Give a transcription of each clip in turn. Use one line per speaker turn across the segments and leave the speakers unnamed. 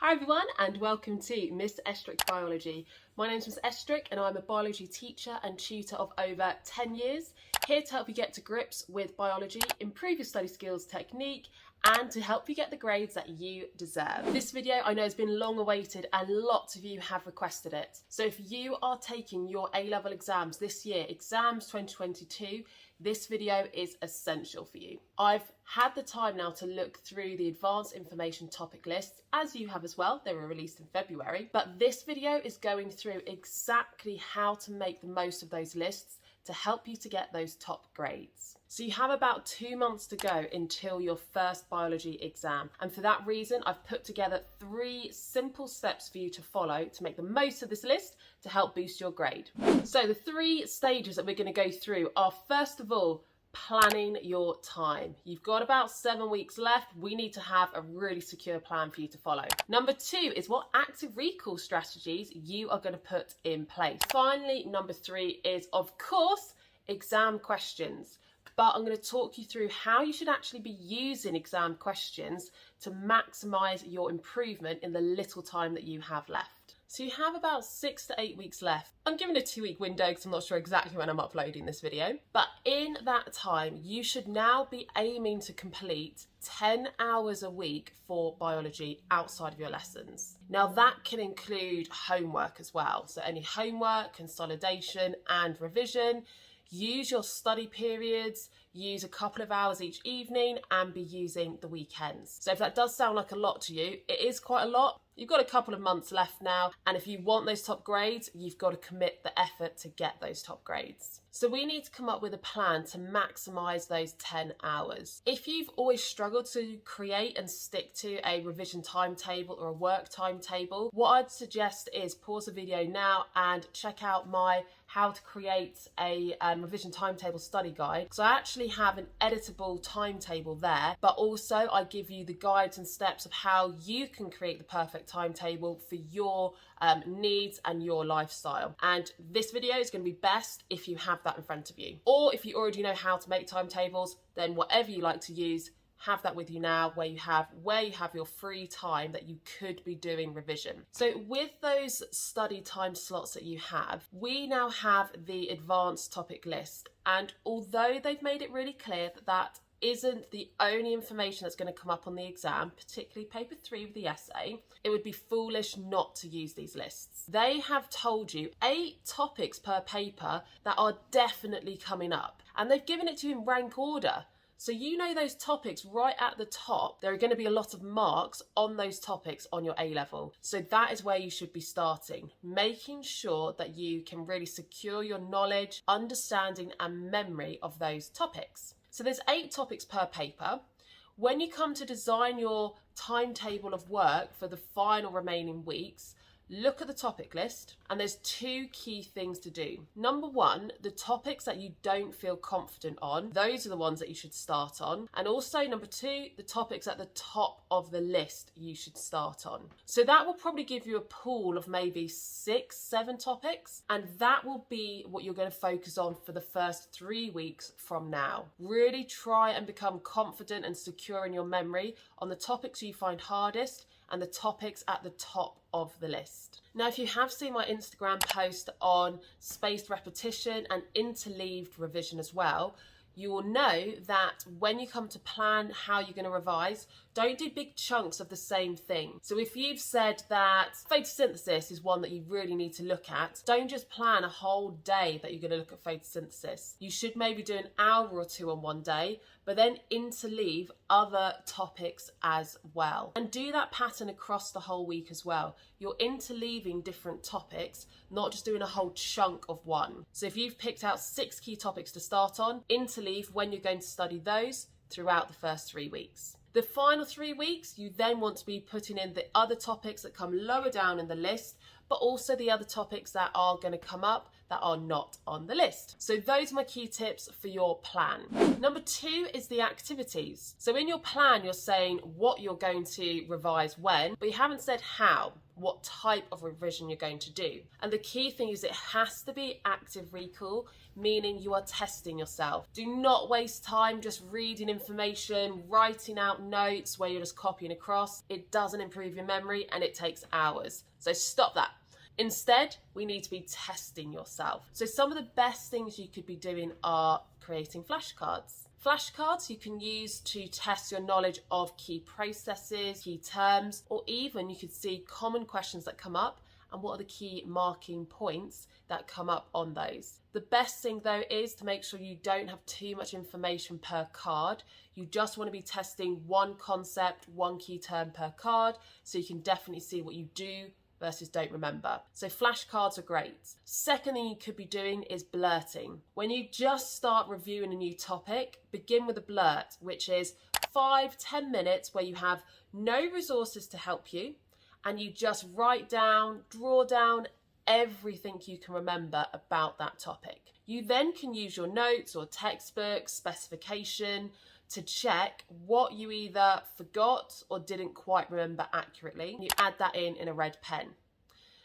Hi everyone and welcome to Miss Estruch Biology. My name's Miss Estruch and I'm a biology teacher and tutor of over 10 years, here to help you get to grips with biology, improve your study skills, technique and to help you get the grades that you deserve. This video I know has been long awaited and lots of you have requested it. So if you are taking your A-level exams this year, exams 2022, this video is essential for you. I've had the time now to look through the advanced information topic lists, as you have as well. They were released in February, but this video is going through exactly how to make the most of those lists to help you to get those top grades. So you have about 2 months to go until your first biology exam. And for that reason, I've put together 3 simple steps for you to follow to make the most of this list to help boost your grade. So the 3 stages that we're going to go through are, first of all, planning your time. You've got about 7 weeks left. We need to have a really secure plan for you to follow. Number 2 is what active recall strategies you are going to put in place. Finally, number 3 is, of course, exam questions. But I'm going to talk you through how you should actually be using exam questions to maximise your improvement in the little time that you have left. So you have about 6 to 8 weeks left. I'm giving a 2-week window because I'm not sure exactly when I'm uploading this video. But in that time, you should now be aiming to complete 10 hours a week for biology outside of your lessons. Now that can include homework as well. So any homework, consolidation and revision. Use your study periods, use a couple of hours each evening and be using the weekends. So if that does sound like a lot to you, it is quite a lot. You've got a couple of months left now, and if you want those top grades, you've got to commit the effort to get those top grades. So we need to come up with a plan to maximise those 10 hours. If you've always struggled to create and stick to a revision timetable or a work timetable, what I'd suggest is pause the video now and check out my how to create a revision timetable study guide. So I actually have an editable timetable there, but also I give you the guides and steps of how you can create the perfect timetable for your needs and your lifestyle. And this video is going to be best if you have that in front of you. Or if you already know how to make timetables, then whatever you like to use, have that with you now where you have your free time that you could be doing revision. So with those study time slots that you have, we now have the advanced topic list. And although they've made it really clear that that isn't the only information that's going to come up on the exam, particularly paper 3 with the essay, it would be foolish not to use these lists. They have told you 8 topics per paper that are definitely coming up, and they've given it to you in rank order. So you know those topics right at the top, there are going to be a lot of marks on those topics on your A-level. So that is where you should be starting, making sure that you can really secure your knowledge, understanding and memory of those topics. So there's 8 topics per paper. When you come to design your timetable of work for the final remaining weeks, look at the topic list, and there's 2 key things to do. Number 1, the topics that you don't feel confident on, those are the ones that you should start on. And also number 2, the topics at the top of the list you should start on. So that will probably give you a pool of maybe 6, 7 topics, and that will be what you're going to focus on for the first 3 weeks from now. Really try and become confident and secure in your memory on the topics you find hardest and the topics at the top of the list. Now, if you have seen my Instagram post on spaced repetition and interleaved revision as well, you will know that when you come to plan how you're going to revise, don't do big chunks of the same thing. So if you've said that photosynthesis is one that you really need to look at, don't just plan a whole day that you're going to look at photosynthesis. You should maybe do an hour or 2 on one day, but then interleave other topics as well. And do that pattern across the whole week as well. You're interleaving different topics, not just doing a whole chunk of one. So if you've picked out 6 key topics to start on, interleave when you're going to study those throughout the first 3 weeks. The final 3 weeks, you then want to be putting in the other topics that come lower down in the list, but also the other topics that are going to come up that are not on the list. So those are my key tips for your plan. Number 2 is the activities. So in your plan, you're saying what you're going to revise when, but you haven't said how, what type of revision you're going to do. And the key thing is it has to be active recall, meaning you are testing yourself. Do not waste time just reading information, writing out notes where you're just copying across. It doesn't improve your memory and it takes hours. So stop that. Instead, we need to be testing yourself. So some of the best things you could be doing are creating flashcards. Flashcards you can use to test your knowledge of key processes, key terms, or even you could see common questions that come up and what are the key marking points that come up on those. The best thing though is to make sure you don't have too much information per card. You just want to be testing one concept, one key term per card, so you can definitely see what you do versus don't remember. So flashcards are great. Second thing you could be doing is blurting. When you just start reviewing a new topic, begin with a blurt, which is 5-10 minutes where you have no resources to help you and you just write down, draw down everything you can remember about that topic. You then can use your notes or textbook specification to check what you either forgot or didn't quite remember accurately. You add that in a red pen.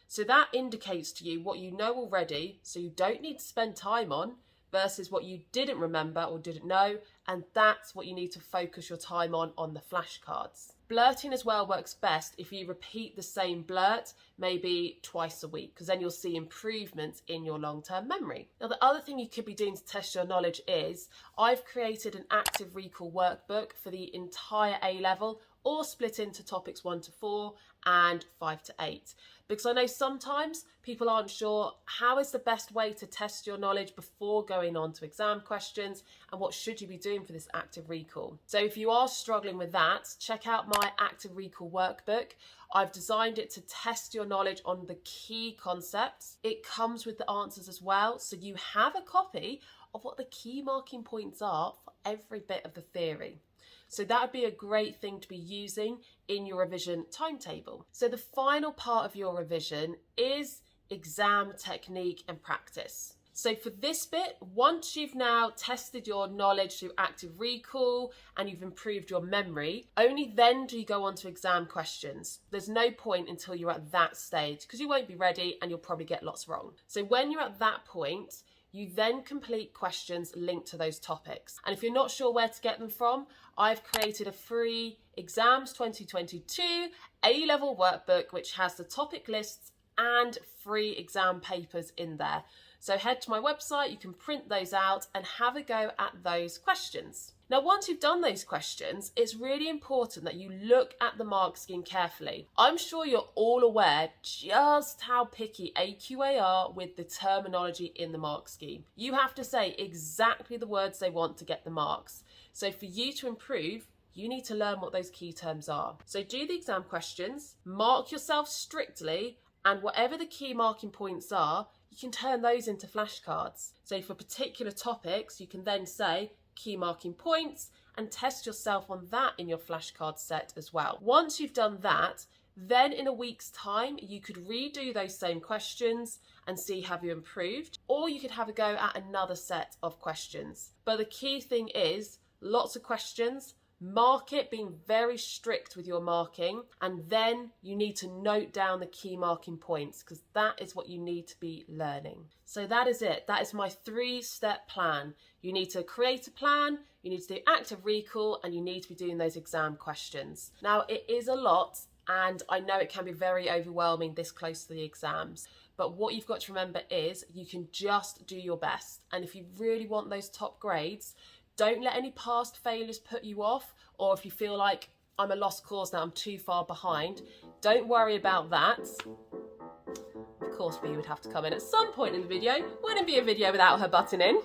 So that indicates to you what you know already, so you don't need to spend time on, versus what you didn't remember or didn't know, and that's what you need to focus your time on the flashcards. Blurting as well works best if you repeat the same blurt maybe twice a week, because then you'll see improvements in your long-term memory. Now, the other thing you could be doing to test your knowledge is I've created an active recall workbook for the entire A level, or split into topics 1 to 4 and 5 to 8. Because I know sometimes people aren't sure how is the best way to test your knowledge before going on to exam questions, and what should you be doing for this active recall. So if you are struggling with that, check out my active recall workbook. I've designed it to test your knowledge on the key concepts. It comes with the answers as well, so you have a copy of what the key marking points are for every bit of the theory. So that would be a great thing to be using in your revision timetable. So the final part of your revision is exam technique and practice. So for this bit, once you've now tested your knowledge through active recall and you've improved your memory, only then do you go on to exam questions. There's no point until you're at that stage, because you won't be ready and you'll probably get lots wrong. So when you're at that point, you then complete questions linked to those topics. And if you're not sure where to get them from, I've created a free Exams 2022 A-level workbook, which has the topic lists and free exam papers in there. So head to my website, you can print those out and have a go at those questions. Now, once you've done those questions, it's really important that you look at the mark scheme carefully. I'm sure you're all aware just how picky AQA are with the terminology in the mark scheme. You have to say exactly the words they want to get the marks. So for you to improve, you need to learn what those key terms are. So do the exam questions, mark yourself strictly, and whatever the key marking points are, you can turn those into flashcards. So for particular topics, you can then say key marking points and test yourself on that in your flashcard set as well. Once you've done that, then in a week's time, you could redo those same questions and see have you improved, or you could have a go at another set of questions. But the key thing is lots of questions, mark it, being very strict with your marking, and then you need to note down the key marking points, because that is what you need to be learning. So that is it. That is my 3-step plan. You need to create a plan, you need to do active recall, and you need to be doing those exam questions. Now, it is a lot, and I know it can be very overwhelming this close to the exams. But what you've got to remember is you can just do your best. And if you really want those top grades, don't let any past failures put you off, or if you feel like I'm a lost cause now, I'm too far behind, don't worry about that. Of course, B would have to come in at some point in the video. Wouldn't be a video without her butting in.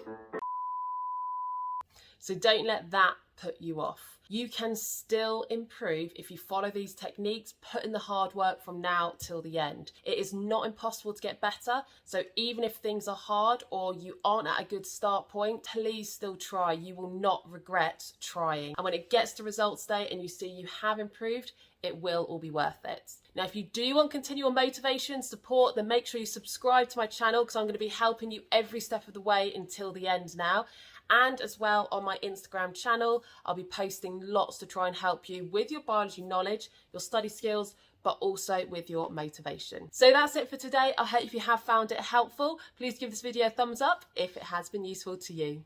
So don't let that put you off. You can still improve if you follow these techniques, put in the hard work from now till the end. It is not impossible to get better. So even if things are hard or you aren't at a good start point, please still try. You will not regret trying. And when it gets to results day and you see you have improved, it will all be worth it. Now, if you do want continual motivation, support, then make sure you subscribe to my channel, because I'm going to be helping you every step of the way until the end now. And as well, on my Instagram channel, I'll be posting lots to try and help you with your biology knowledge, your study skills, but also with your motivation. So that's it for today. I hope you have found it helpful. Please give this video a thumbs up if it has been useful to you.